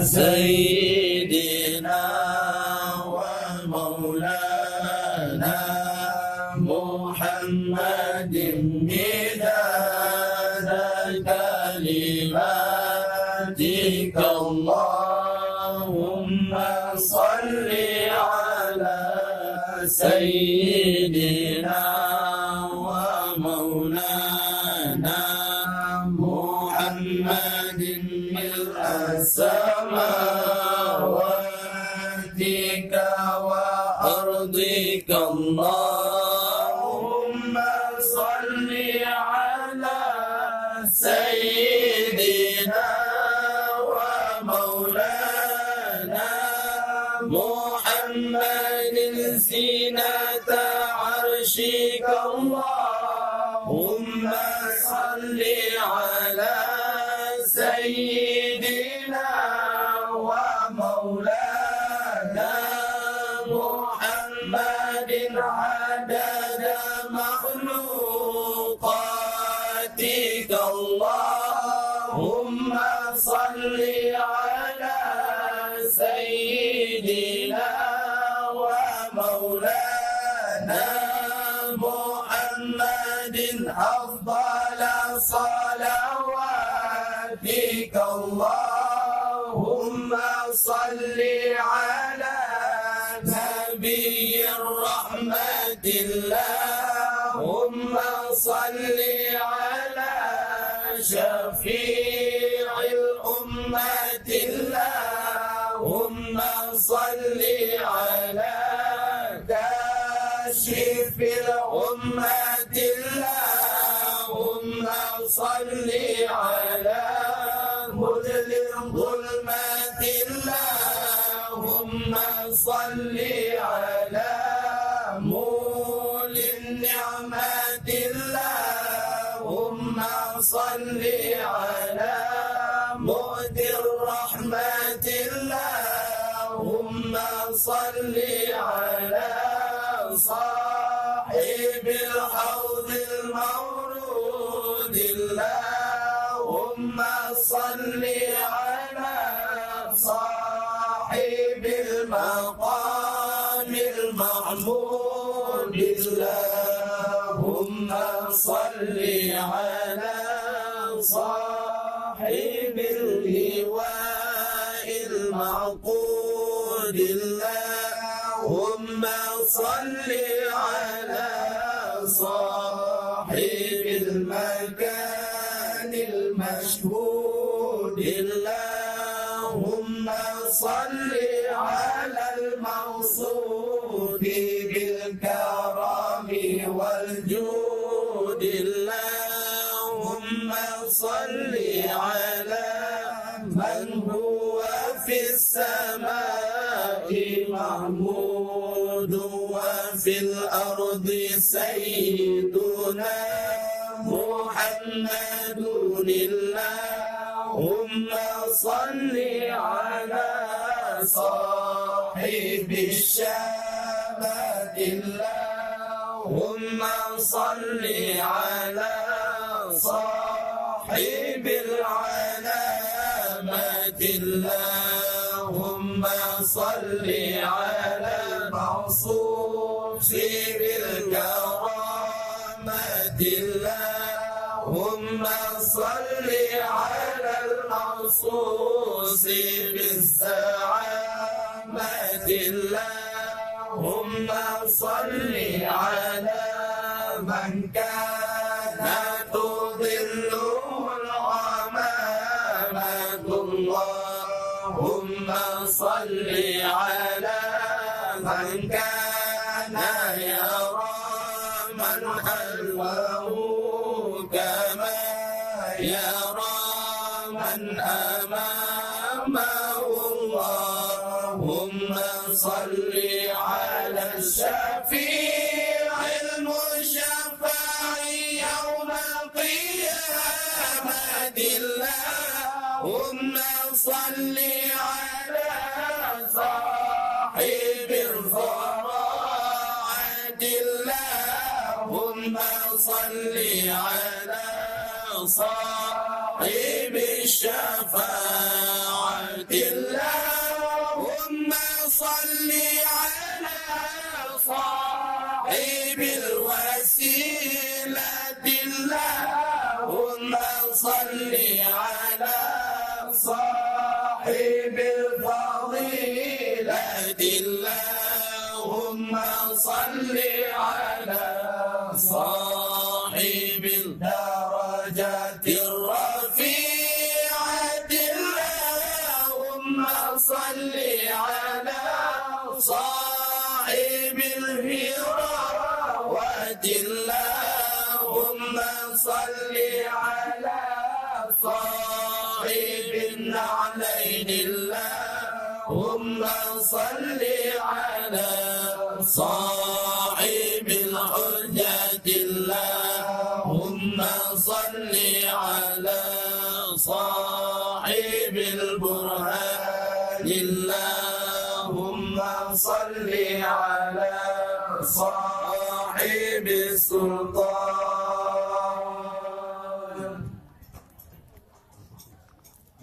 سيدنا ومولانا محمد مداد كلماتك اللهم صل على سيدنا ومولانا محمد ملء سماواتك وأرضك اللهم صل على سيدنا ومولانا محمد زينة عرشك اللهم صل على سيدنا ومولانا محمد عدد مخلوقاتك اللهم صل على سيدنا ومولانا محمد أفضل صلواتك اللهم صل على نبي الرحمة اللهم صل على شفيع الأمة اللهم صل على كاشف الأمة اللهم صل على مذل الظلمات اللهم صل على مولي النعمات اللهم صل على مؤتي الرحمة اللهم صل على صاحب الحوض المورود اللهم صل على صاحب المقام المحمود اللهم صل على صاحب اللواء المعقود اللهم صل على صاحب المكان المشهود اللهم صل على الموصوف بالكرم والجود اللهم صل على من هو في السماء محمود وفي الأرض سيدنا محمد اللهم صل على صاحب الشامة اللهم صل على صاحب العلامة اللهم صل على الموصوف بالكرامة اللهم صل على الموصوف بالزعامة اللهم صل على من كان تضله الغمامة اللهم صل على من كان يرى من حلوه كما يرى من أمامه اللهم صل على الشفيع المشفع يوم القيامة اللهم صل على صاحب الفراعة اللهم صل على صاحب الشفاعة صاحب الفضيلة اللهم صل على صاحب الدرجات الرفيعة اللهم صل على صاحب الهراوات اللهم صل على صاحب النعلين اللهم صل على صاحب الحجة اللهم صل على صاحب البرهان اللهم صل على صاحب السلطان